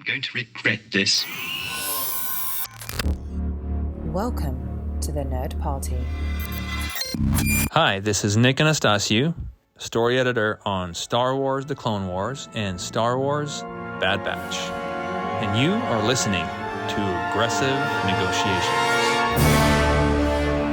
I'm going to regret this. Welcome to the Nerd Party. Hi, this is Nick Anastasiou, story editor on Star Wars The Clone Wars and Star Wars Bad Batch. And you are listening to Aggressive Negotiations.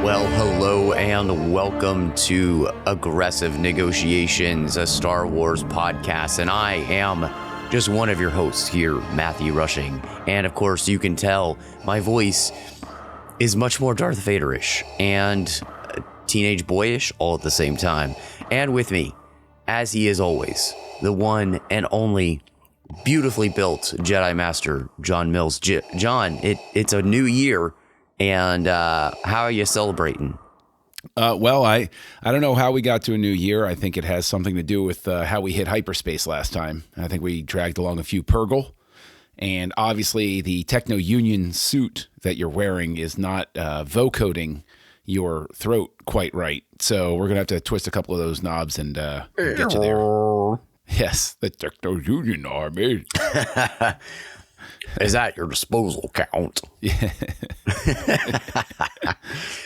Well, hello and welcome to Aggressive Negotiations, a Star Wars podcast. And I am just one of your hosts here, Matthew Rushing. And of course, you can tell my voice is much more Darth Vader-ish and teenage boyish all at the same time. And with me, as he is always, the one and only beautifully built Jedi Master, John Mills. John, it's a new year, and how are you celebrating? Well, I don't know how we got to a new year. I think it has something to do with how we hit hyperspace last time. I think we dragged along a few Purgle. And obviously, the Techno-Union suit that you're wearing is not vocoding your throat quite right. So we're going to have to twist a couple of those knobs and get you there. Yes, the Techno-Union Army. Is at your disposal, Count. Yeah.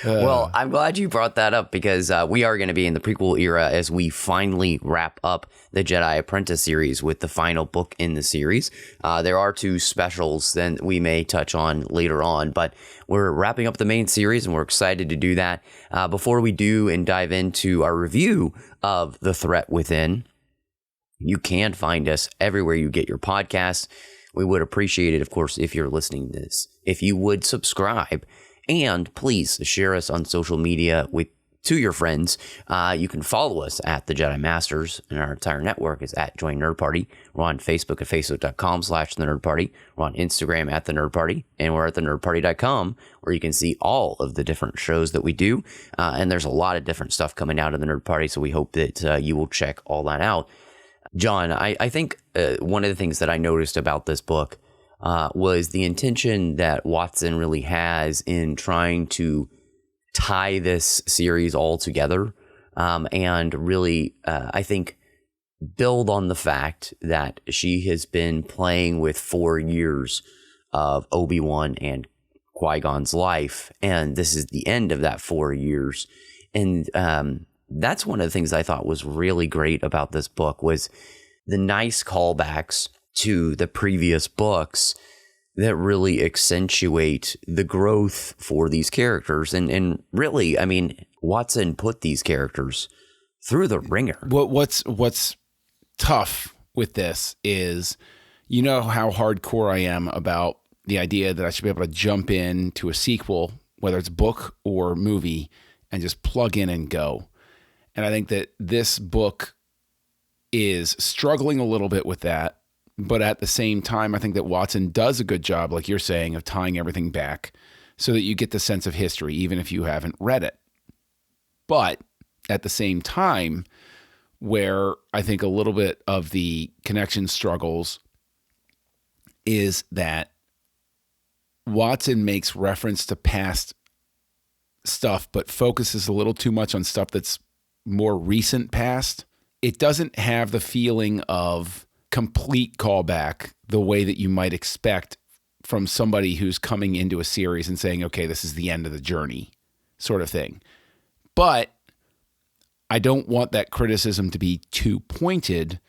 Well, I'm glad you brought that up because we are going to be in the prequel era as we finally wrap up the Jedi Apprentice series with the final book in the series. There are two specials that we may touch on later on, but we're wrapping up the main series and we're excited to do that. Before we do and dive into our review of The Threat Within, you can find us everywhere you get your podcasts. We would appreciate it, of course, if you're listening to this. If you would subscribe and please share us on social media to your friends. You can follow us at the Jedi Masters, and our entire network is at Join Nerd Party. We're on Facebook at facebook.com/The Nerd Party. We're on Instagram at The Nerd Party, and we're at thenerdparty.com, where you can see all of the different shows that we do. And there's a lot of different stuff coming out of the Nerd Party, so we hope that you will check all that out. John, I think one of the things that I noticed about this book was the intention that Watson really has in trying to tie this series all together and really, I think, build on the fact that she has been playing with 4 years of Obi-Wan and Qui-Gon's life, and this is the end of that 4 years. And that's one of the things I thought was really great about this book was the nice callbacks to the previous books that really accentuate the growth for these characters. And really, I mean, Watson put these characters through the ringer. What's tough with this is, you know how hardcore I am about the idea that I should be able to jump into a sequel, whether it's book or movie, and just plug in and go. And I think that this book is struggling a little bit with that. But at the same time, I think that Watson does a good job, like you're saying, of tying everything back so that you get the sense of history, even if you haven't read it. But at the same time, where I think a little bit of the connection struggles is that Watson makes reference to past stuff, but focuses a little too much on stuff that's more recent past. It doesn't have the feeling of complete callback the way that you might expect from somebody who's coming into a series and saying, okay, this is the end of the journey sort of thing. But I don't want that criticism to be too pointed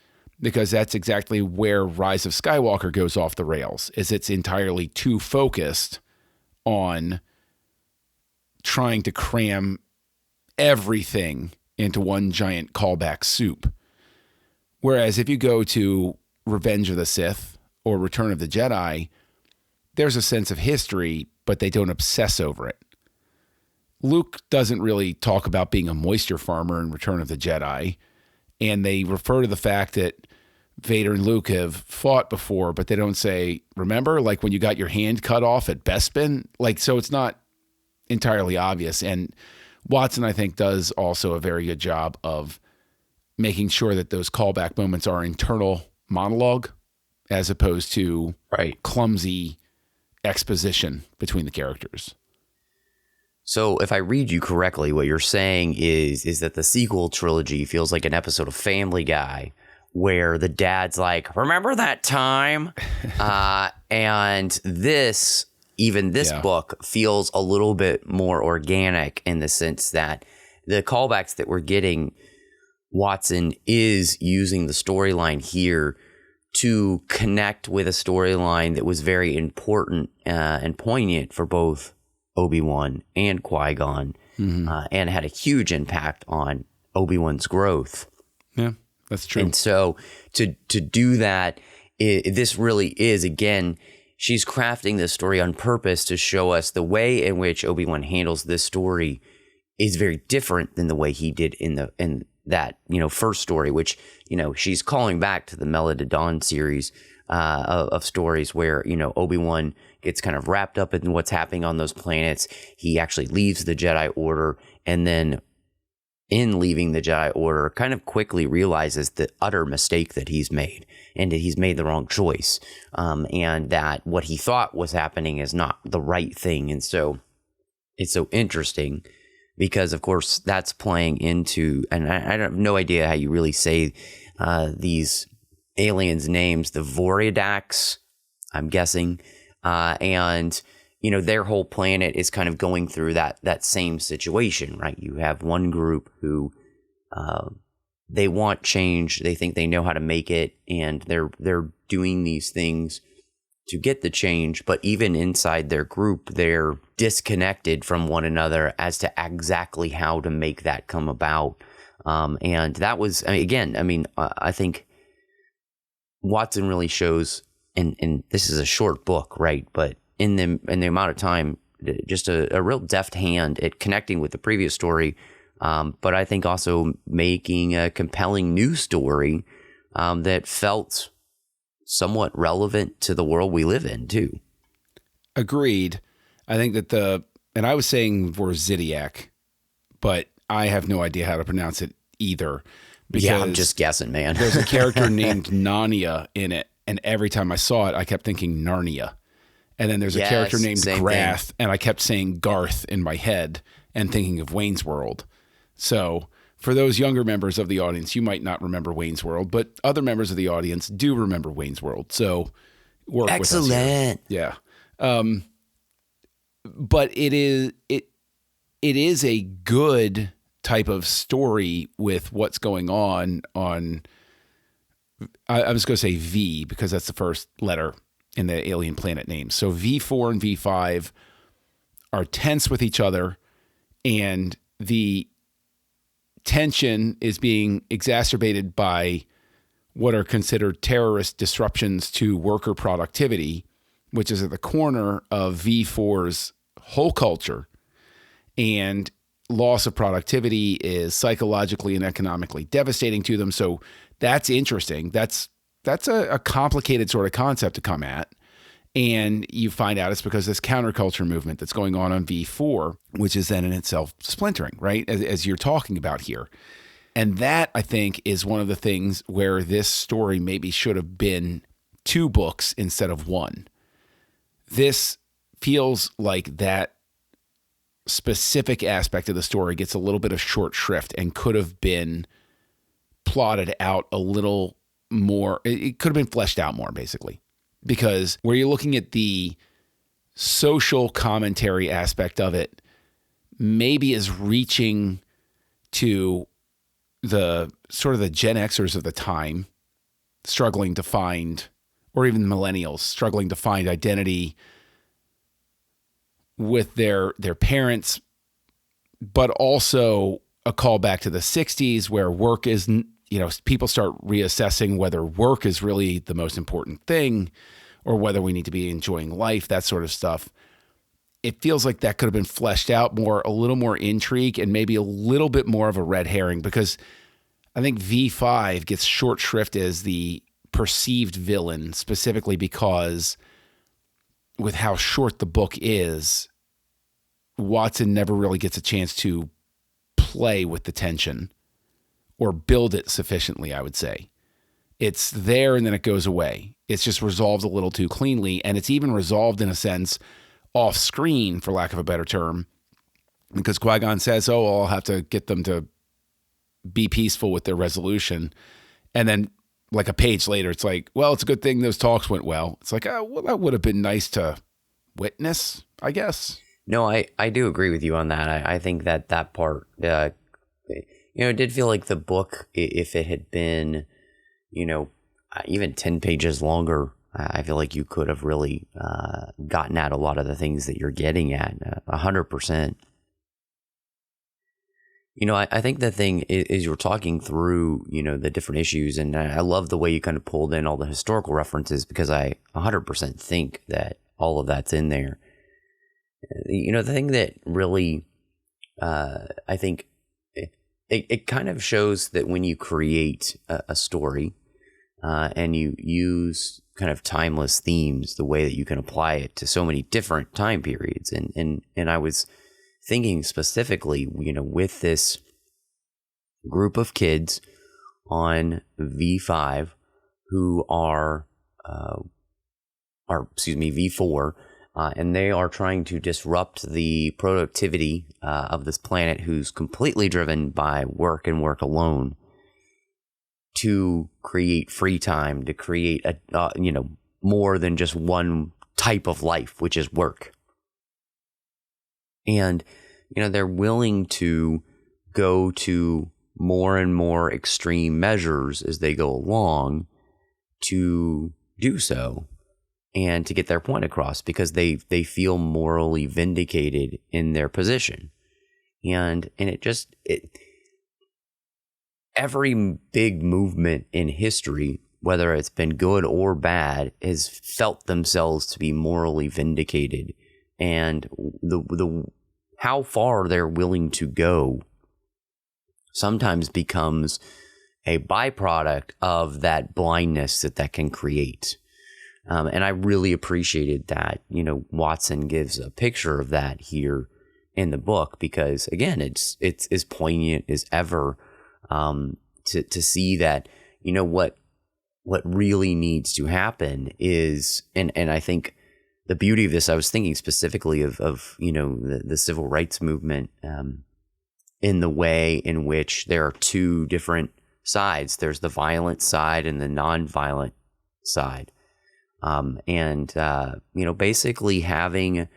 because that's exactly where Rise of Skywalker goes off the rails, is it's entirely too focused on trying to cram everything into one giant callback soup. Whereas if you go to Revenge of the Sith or Return of the Jedi, there's a sense of history, but they don't obsess over it. Luke doesn't really talk about being a moisture farmer in Return of the Jedi, and they refer to the fact that Vader and Luke have fought before, but they don't say, remember, like when you got your hand cut off at Bespin? Like, so it's not entirely obvious. And Watson, I think, does also a very good job of making sure that those callback moments are internal monologue as opposed to clumsy exposition between the characters. So if I read you correctly, what you're saying is that the sequel trilogy feels like an episode of Family Guy where the dad's like, remember that time? And this book feels a little bit more organic in the sense that the callbacks that we're getting, Watson is using the storyline here to connect with a storyline that was very important and poignant for both Obi-Wan and Qui-Gon, and had a huge impact on Obi-Wan's growth. Yeah, that's true. And so to do that, this really is, again, she's crafting this story on purpose to show us the way in which Obi-Wan handles this story is very different than the way he did in that first story, which she's calling back to the Melody Dawn series of stories where Obi-Wan gets kind of wrapped up in what's happening on those planets. He actually leaves the Jedi Order, and then in leaving the Jedi Order, kind of quickly realizes the utter mistake that he's made, and that he's made the wrong choice, and that what he thought was happening is not the right thing. And so it's so interesting because, of course, that's playing into, and I have no idea how you really say these aliens' names, the Voriadax, I'm guessing, and their whole planet is kind of going through that same situation, right? You have one group who they want change, they think they know how to make it, and they're doing these things to get the change, but even inside their group, they're disconnected from one another as to exactly how to make that come about. And that was, I think Watson really shows, and this is a short book, right? But in the amount of time, just a real deft hand at connecting with the previous story, but I think also making a compelling new story that felt somewhat relevant to the world we live in too. Agreed. I think that and I was saying Vorzidiak, but I have no idea how to pronounce it either. Yeah, I'm just guessing, man. There's a character named Narnia in it, and every time I saw it, I kept thinking Narnia. And then there's a character named Grath, and I kept saying Garth in my head and thinking of Wayne's World. So for those younger members of the audience, you might not remember Wayne's World, but other members of the audience do remember Wayne's World. So work with us here. Excellent. Yeah. But it is a good type of story with what's going on. I was going to say V because that's the first letter in the alien planet name. So V4 and V5 are tense with each other, and the tension is being exacerbated by what are considered terrorist disruptions to worker productivity, which is at the corner of V4's whole culture. And loss of productivity is psychologically and economically devastating to them. So that's interesting. That's a complicated sort of concept to come at. And you find out it's because this counterculture movement that's going on V4, which is then in itself splintering, right? As you're talking about here. And that, I think, is one of the things where this story maybe should have been 2 books instead of 1. This feels like that specific aspect of the story gets a little bit of short shrift and could have been plotted out a little more. It could have been fleshed out more, basically. Because where you're looking at the social commentary aspect of it, maybe is reaching to the sort of the Gen Xers of the time, struggling to find, or even millennials struggling to find identity with their parents, but also a callback to the 60s where work is, people start reassessing whether work is really the most important thing or whether we need to be enjoying life, that sort of stuff. It feels like that could have been fleshed out more, a little more intrigue, and maybe a little bit more of a red herring, because I think V5 gets short shrift as the perceived villain, specifically because with how short the book is, Watson never really gets a chance to play with the tension or build it sufficiently, I would say. It's there and then it goes away. It's just resolved a little too cleanly, and it's even resolved in a sense off screen, for lack of a better term, because Qui-Gon says, I'll have to get them to be peaceful with their resolution. And then like a page later, it's like, well, it's a good thing those talks went well. It's like, oh, well, that would have been nice to witness, I guess. No, I do agree with you on that. I think that part, it did feel like the book, if it had been, even 10 pages longer, I feel like you could have really gotten at a lot of the things that you're getting at, 100%. I think the thing is you're talking through, the different issues, and I love the way you kind of pulled in all the historical references, because I 100% think that all of that's in there. The thing that really, I think it kind of shows that when you create a story and you use kind of timeless themes, the way that you can apply it to so many different time periods. And I was thinking specifically, with this group of kids on V5 who are V4, and they are trying to disrupt the productivity of this planet, who's completely driven by work and work alone, to create free time, to create more than just one type of life, which is work. And they're willing to go to more and more extreme measures as they go along to do so, and to get their point across, because they feel morally vindicated in their position. And every big movement in history, whether it's been good or bad, has felt themselves to be morally vindicated. And the how far they're willing to go sometimes becomes a byproduct of that blindness that can create. And I really appreciated that, Watson gives a picture of that here in the book, because again, it's as poignant as ever, to see that, what really needs to happen is, and I think the beauty of this, I was thinking specifically of the civil rights movement, in the way in which there are two different sides. There's the violent side and the non-violent side. Basically having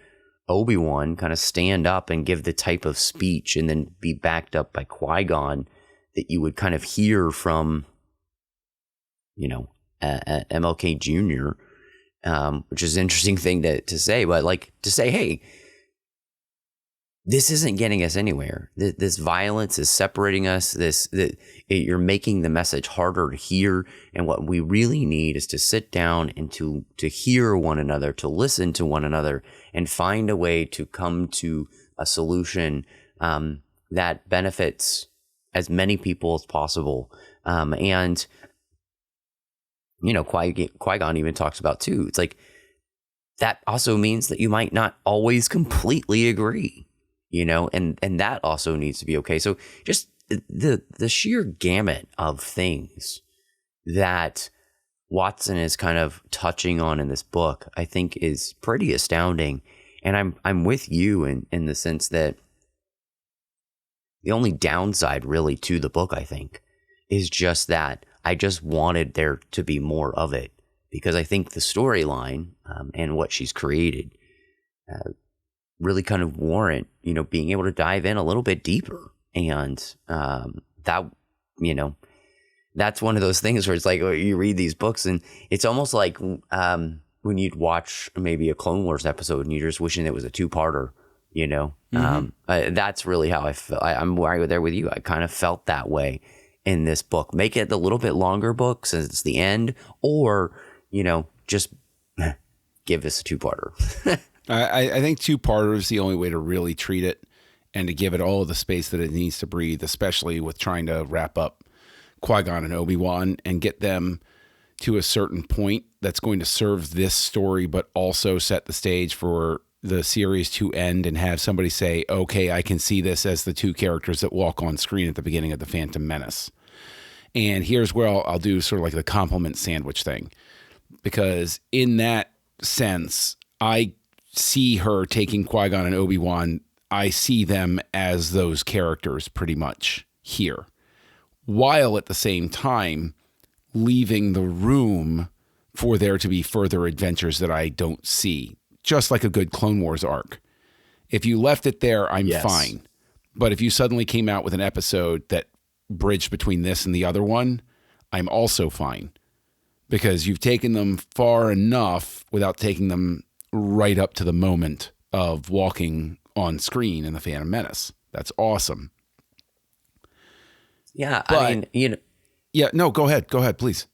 Obi-Wan kind of stand up and give the type of speech, and then be backed up by Qui-Gon, that you would kind of hear from, MLK Jr., which is an interesting thing to say, but like to say, hey, this isn't getting us anywhere. This violence is separating us. You're making the message harder to hear. And what we really need is to sit down and to hear one another, to listen to one another, and find a way to come to a solution that benefits as many people as possible. Qui-Gon even talks about too. It's like, that also means that you might not always completely agree. And that also needs to be okay. So just the sheer gamut of things that Watson is kind of touching on in this book, I think is pretty astounding. And I'm with you in the sense that the only downside really to the book, I think, is just that I just wanted there to be more of it, because I think the storyline and what she's created really kind of warrant, being able to dive in a little bit deeper. And that's one of those things where it's like, you read these books and it's almost like when you'd watch maybe a Clone Wars episode and you're just wishing it was a two-parter, that's really how I felt. I'm right there with you. I kind of felt that way in this book. Make it a little bit longer book since it's the end, or, just give us a two-parter. I think two-parter is the only way to really treat it, and to give it all the space that it needs to breathe, especially with trying to wrap up Qui-Gon and Obi-Wan and get them to a certain point that's going to serve this story, but also set the stage for the series to end and have somebody say, okay, I can see this as the two characters that walk on screen at the beginning of The Phantom Menace. And here's where I'll do sort of like the compliment sandwich thing, because in that sense, I see her taking Qui-Gon and Obi-Wan. I see them as those characters pretty much here, while at the same time leaving the room for there to be further adventures that I don't see, just like a good Clone Wars arc. If you left it there, I'm fine. But if you suddenly came out with an episode that bridged between this and the other one, I'm also fine. Because you've taken them far enough without taking them right up to the moment of walking on screen in The Phantom Menace. That's awesome. Yeah, But, I mean, you know. Yeah, no, go ahead. Go ahead, please.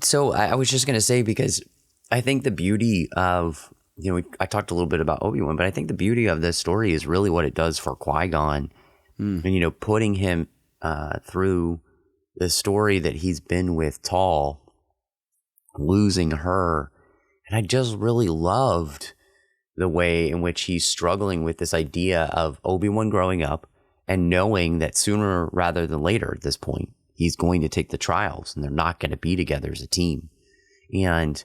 So I was just going to say, because I think the beauty of, you know, I talked a little bit about Obi-Wan, but I think the beauty of this story is really what it does for Qui-Gon. And, you know, putting him through the story that he's been with Tall, losing her. And I just really loved the way in which he's struggling with this idea of Obi-Wan growing up and knowing that sooner rather than later at this point, he's going to take the trials and they're not going to be together as a team. And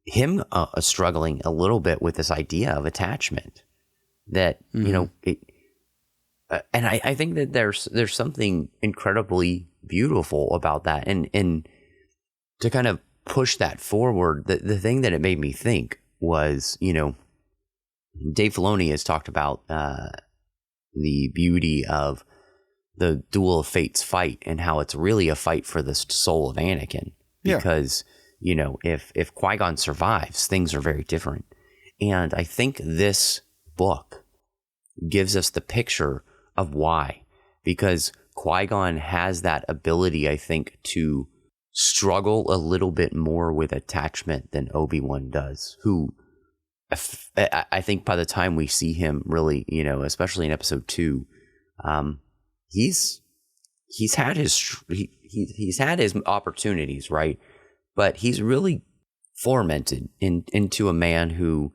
him struggling a little bit with this idea of attachment that, you know, and I think that there's something incredibly beautiful about that. And to kind of push that forward, the thing that it made me think was, you know, Dave Filoni has talked about the beauty of the Duel of Fates fight and how it's really a fight for the soul of Anakin. Because, you know, if Qui-Gon survives, things are very different. And I think this book gives us the picture of why. Because Qui-Gon has that ability, I think, to struggle a little bit more with attachment than Obi-Wan does, who I think by the time we see him really, you know, especially in episode 2, he's had his opportunities, right? But he's really fomented into a man who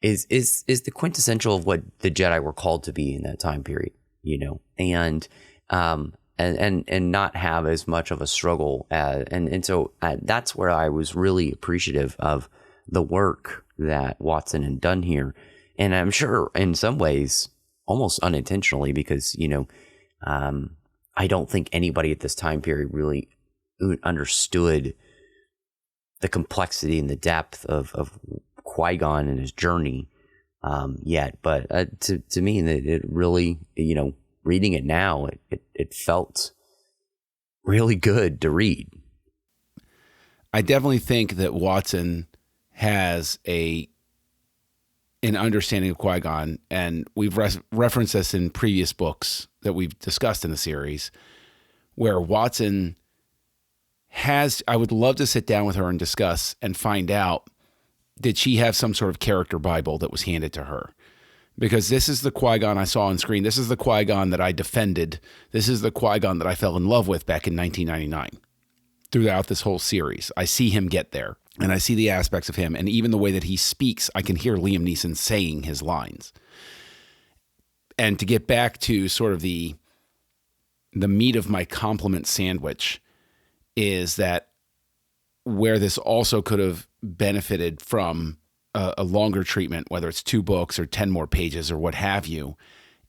is the quintessential of what the Jedi were called to be in that time period, you know, and not have as much of a struggle, and so that's where I was really appreciative of the work that Watson had done here, and I'm sure in some ways almost unintentionally, because, you know, I don't think anybody at this time period really understood the complexity and the depth of Qui-Gon and his journey yet. But to me, it really, you know, reading it now, it felt really good to read. I definitely think that Watson has an understanding of Qui-Gon, and we've referenced this in previous books that we've discussed in the series, where Watson has, I would love to sit down with her and discuss and find out, did she have some sort of character Bible that was handed to her? Because this is the Qui-Gon I saw on screen. This is the Qui-Gon that I defended. This is the Qui-Gon that I fell in love with back in 1999. Throughout this whole series, I see him get there, and I see the aspects of him, and even the way that he speaks, I can hear Liam Neeson saying his lines. And to get back to sort of the meat of my compliment sandwich is that where this also could have benefited from a longer treatment, whether it's 2 books or 10 more pages or what have you,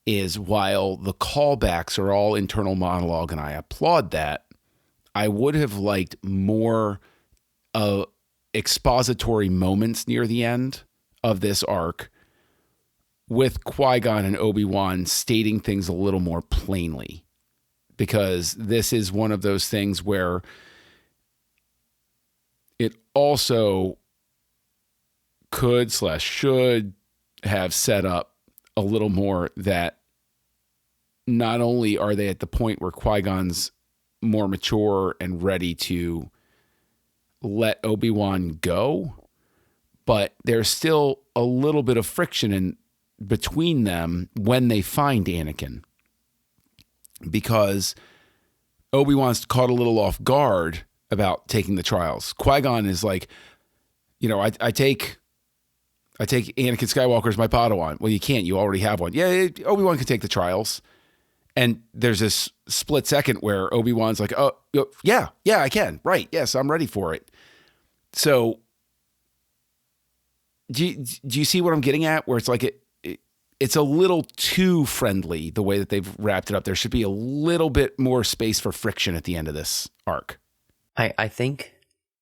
is while the callbacks are all internal monologue, and I applaud that, I would have liked more expository moments near the end of this arc with Qui-Gon and Obi-Wan stating things a little more plainly, because this is one of those things where it also could/should have set up a little more that not only are they at the point where Qui-Gon's more mature and ready to let Obi-Wan go, but there's still a little bit of friction in between them when they find Anakin, because Obi-Wan's caught a little off guard about taking the trials. Qui-Gon is like, you know, I take Anakin Skywalker as my Padawan. Well, you can't. You already have one. Yeah, Obi-Wan can take the trials. And there's this split second where Obi-Wan's like, oh, yeah, I can. Right. Yes, I'm ready for it. So do you see what I'm getting at? Where it's like it's a little too friendly the way that they've wrapped it up. There should be a little bit more space for friction at the end of this arc. I think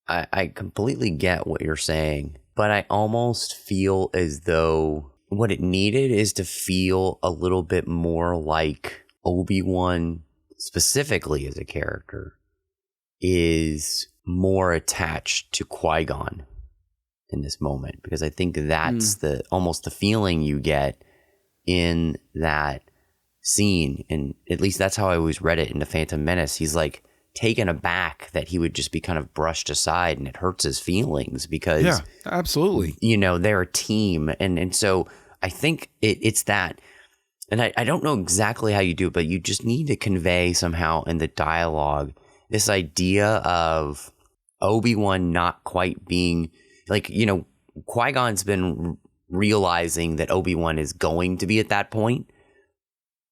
I completely get what you're saying, but I almost feel as though what it needed is to feel a little bit more like Obi-Wan specifically as a character is more attached to Qui-Gon in this moment, because I think that's the almost the feeling you get in that scene, and at least that's how I always read it in The Phantom Menace. He's like taken aback that he would just be kind of brushed aside, and it hurts his feelings because absolutely, they're a team, and so I think it's that. And I don't know exactly how you do it, but you just need to convey somehow in the dialogue this idea of Obi-Wan not quite being like, Qui-Gon's been realizing that Obi-Wan is going to be at that point,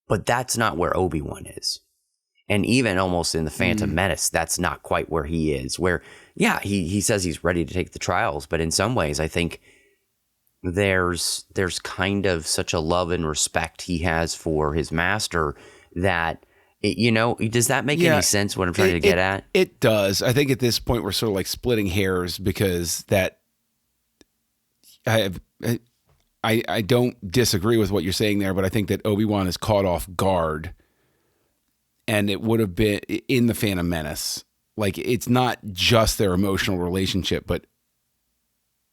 but that's not where Obi-Wan is. And even almost in The Phantom Menace, that's not quite where he is, where, he says he's ready to take the trials, but in some ways, I think there's kind of such a love and respect he has for his master that, does that make any sense what I'm trying to get at? It does. I think at this point we're sort of like splitting hairs, because that I don't disagree with what you're saying there, but I think that Obi-Wan is caught off guard, and it would have been in The Phantom Menace. Like, it's not just their emotional relationship, but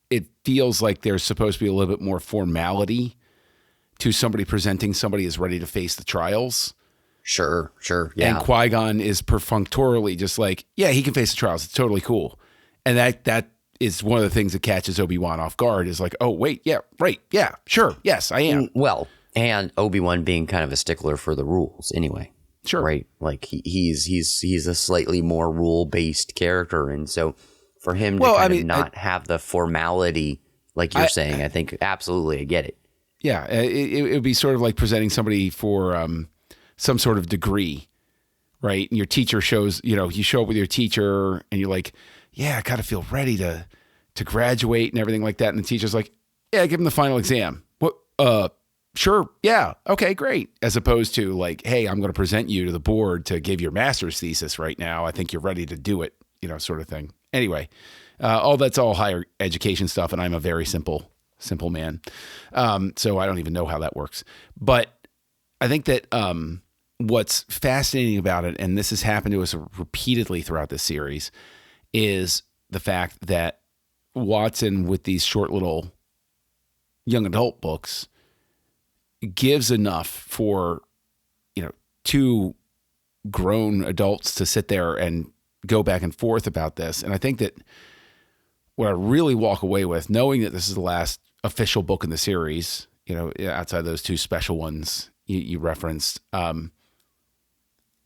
it feels like there's supposed to be a little bit more formality to somebody presenting somebody as ready to face the trials. Sure. Yeah. And Qui-Gon is perfunctorily just like, he can face the trials. It's totally cool. And that is one of the things that catches Obi-Wan off guard, is like, oh, wait, yeah, right, yeah, sure, yes, I am. Well, and Obi-Wan being kind of a stickler for the rules anyway. Sure. Right? Like, he's a slightly more rule-based character, and so for him to not have the formality, like you're saying, I think absolutely I get it. Yeah, it would be sort of like presenting somebody for some sort of degree, right? And your teacher shows, you show up with your teacher and you're like, I got to feel ready to graduate and everything like that. And the teacher's like, give him the final exam. What? Sure. Yeah. Okay, great. As opposed to like, hey, I'm going to present you to the board to give your master's thesis right now. I think you're ready to do it, sort of thing. Anyway, that's all higher education stuff, and I'm a very simple man. So I don't even know how that works. But I think that what's fascinating about it, and this has happened to us repeatedly throughout this series, is the fact that Watson, with these short little young adult books, gives enough for, two grown adults to sit there and go back and forth about this. And I think that what I really walk away with, knowing that this is the last official book in the series, outside those two special ones you referenced,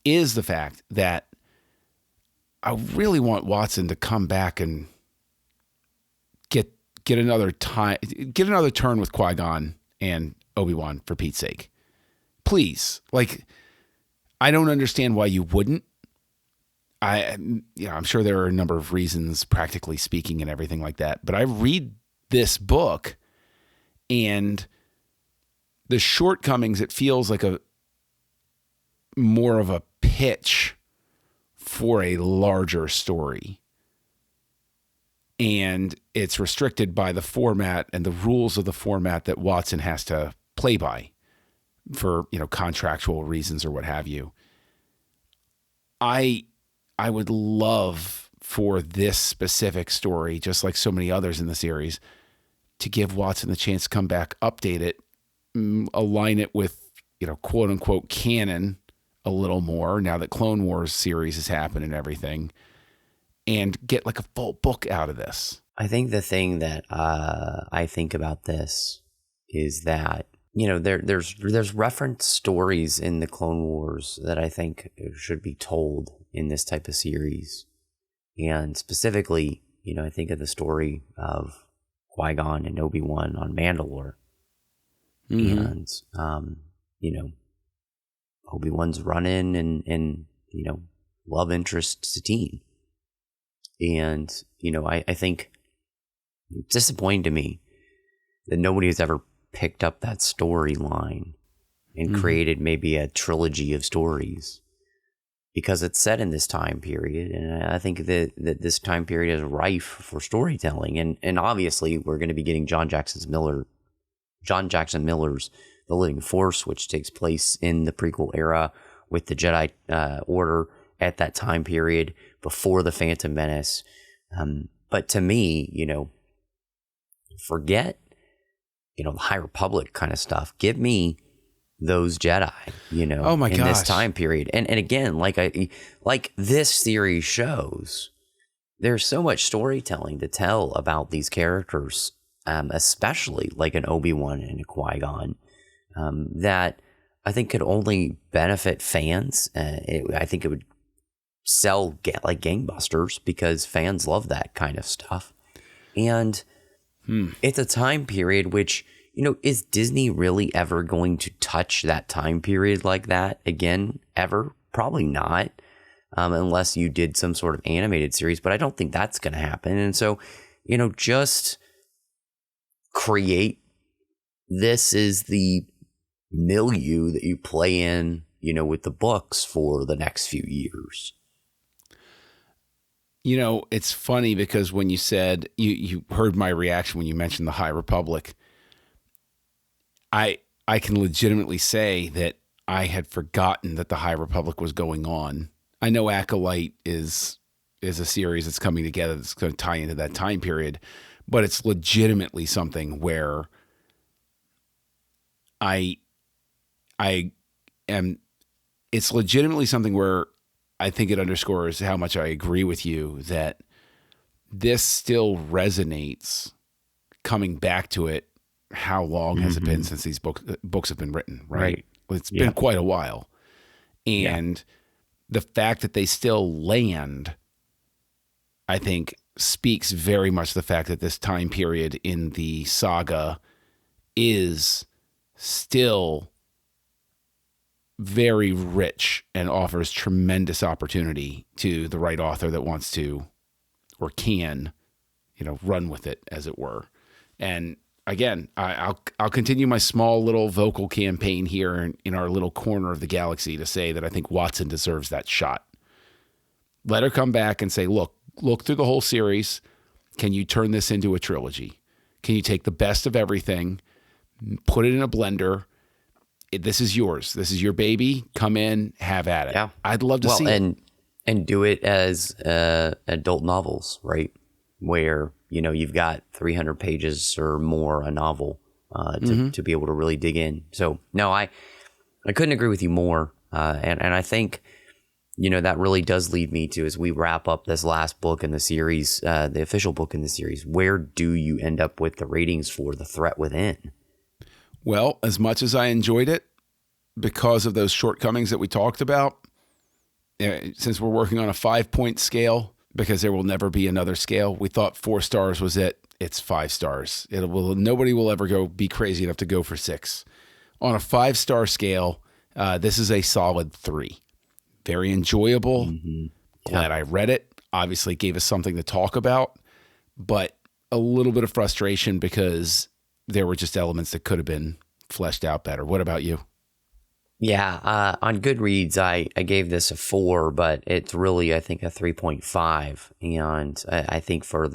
is the fact that I really want Watson to come back and get another turn with Qui-Gon and Obi-Wan, for Pete's sake. Please. Like, I don't understand why you wouldn't. I'm sure there are a number of reasons, practically speaking, and everything like that. But I read this book, and the shortcomings, it feels like a more of a pitch for a larger story. And it's restricted by the format and the rules of the format that Watson has to play by for, contractual reasons or what have you. I would love for this specific story, just like so many others in the series, to give Watson the chance to come back, update it, align it with, quote unquote canon a little more now that Clone Wars series has happened and everything, and get like a full book out of this. I think the thing that I think about this is that, there's reference stories in the Clone Wars that I think should be told in this type of series. And specifically, I think of the story of Qui-Gon and Obi-Wan on Mandalore. Mm-hmm. And, Obi-Wan's running and love interest Satine. And, I think it's disappointing to me that nobody has ever picked up that storyline and created maybe a trilogy of stories. because it's set in this time period. And I think that this time period is rife for storytelling. And obviously we're going to be getting John Jackson Miller's The Living Force, which takes place in the prequel era with the Jedi Order at that time period before the Phantom Menace. But to me, forget, the High Republic kind of stuff. Give me those Jedi, oh my in gosh. this time period. And again, like this series shows, there's so much storytelling to tell about these characters, especially like an Obi-Wan and a Qui-Gon, that I think could only benefit fans. I think it would sell like gangbusters because fans love that kind of stuff. And it's a time period which, is Disney really ever going to touch that time period like that again, ever? Probably not, unless you did some sort of animated series, but I don't think that's going to happen. And so, just create, this is the milieu that you play in, with the books for the next few years. It's funny because when you said, you heard my reaction when you mentioned the High Republic, I can legitimately say that I had forgotten that the High Republic was going on. I know Acolyte is a series that's coming together that's going to tie into that time period, but it's legitimately something where it's legitimately something where I think it underscores how much I agree with you that this still resonates coming back to it. How long has it been since these books have been written, right? It's been quite a while. And the fact that they still land, I think, speaks very much to the fact that this time period in the saga is still very rich and offers tremendous opportunity to the right author that wants to or can, run with it, as it were. And again, I'll continue my small little vocal campaign here in our little corner of the galaxy to say that I think Watson deserves that shot. Let her come back and say, look through the whole series. Can you turn this into a trilogy? Can you take the best of everything, put it in a blender? This is yours. This is your baby. Come in, have at it. Yeah. I'd love to see it. And do it as adult novels, right? Where, you've got 300 pages or more a novel to be able to really dig in. So, no, I couldn't agree with you more. And I think, that really does lead me to, as we wrap up this last book in the series, the official book in the series, where do you end up with the ratings for The Threat Within? Well, as much as I enjoyed it, because of those shortcomings that we talked about, since we're working on a 5-point scale, because there will never be another scale, we thought 4 stars was it. It's 5 stars. Nobody will ever be crazy enough to go for 6. On a 5-star scale, this is a solid 3. Very enjoyable. Glad I read it. Obviously gave us something to talk about, but a little bit of frustration because there were just elements that could have been fleshed out better. What about you? Yeah, on Goodreads, I gave this a 4, but it's really, I think, a 3.5. And I think for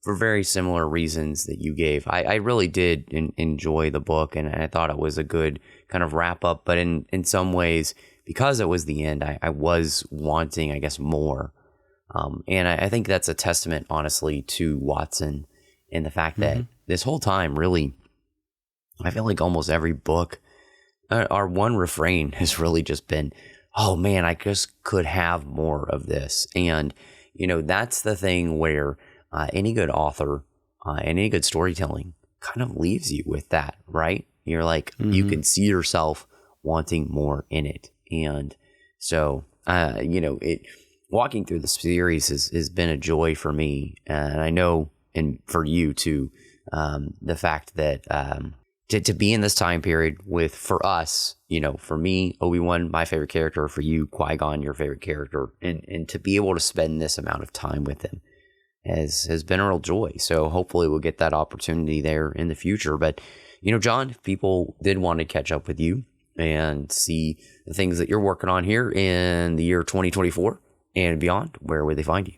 very similar reasons that you gave, I really did enjoy the book, and I thought it was a good kind of wrap up. But in some ways, because it was the end, I was wanting, I guess, more. And I think that's a testament, honestly, to Watson and the fact that this whole time, really, I feel like almost every book, our one refrain has really just been, oh man, I just could have more of this. And, that's the thing where any good author and any good storytelling kind of leaves you with that, right? You're like, you can see yourself wanting more in it. And so, walking through the series has been a joy for me. And I know, and for you too, the fact that, to be in this time period with, for us, for me, Obi-Wan, my favorite character, for you, Qui-Gon, your favorite character, and to be able to spend this amount of time with him has been a real joy. So hopefully we'll get that opportunity there in the future. But, John, if people did want to catch up with you, and see the things that you're working on here in the year 2024 and beyond, where would they find you?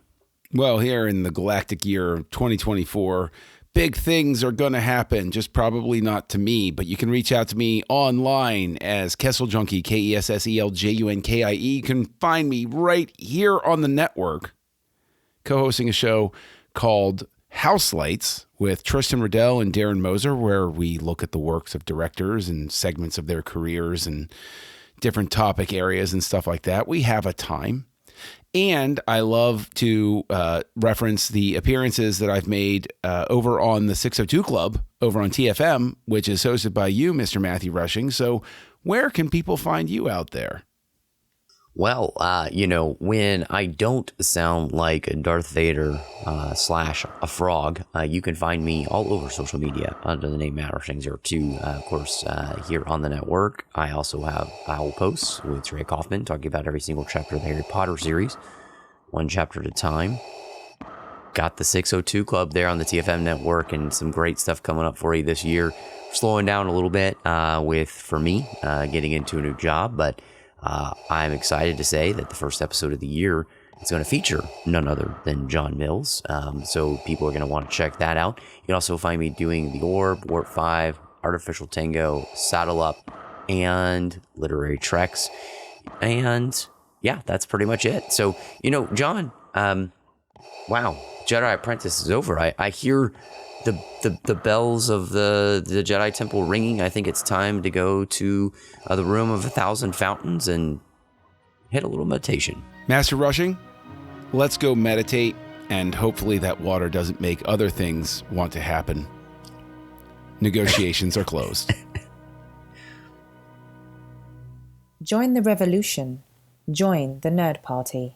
Well, here in the galactic year of 2024, big things are going to happen, just probably not to me, but you can reach out to me online as Kessel Junkie, KESSELJUNKIE. You can find me right here on the network, co-hosting a show called House Lights with Tristan Riddell and Darren Moser, where we look at the works of directors and segments of their careers and different topic areas and stuff like that. We have a time. And I love to reference the appearances that I've made over on the 602 Club over on TFM, which is hosted by you, Mr. Matthew Rushing. So where can people find you out there? Well, when I don't sound like Darth Vader / a frog, you can find me all over social media under the name Matt Rushing 02. Of course, here on the network, I also have Owl Posts with Trey Kaufman talking about every single chapter of the Harry Potter series, one chapter at a time. Got the 602 Club there on the TFM network and some great stuff coming up for you this year. Slowing down a little bit for me, getting into a new job, but I'm excited to say that the first episode of the year is going to feature none other than John Mills. So people are going to want to check that out. You can also find me doing The Orb, Warp 5, Artificial Tango, Saddle Up, and Literary Treks. And yeah, that's pretty much it. So, John, wow, Jedi Apprentice is over. I hear the bells of the Jedi Temple ringing. I think it's time to go to the Room of 1,000 Fountains and hit a little meditation. Master Rushing, let's go meditate, and hopefully that water doesn't make other things want to happen. Negotiations are closed. Join the revolution. Join the Nerd Party.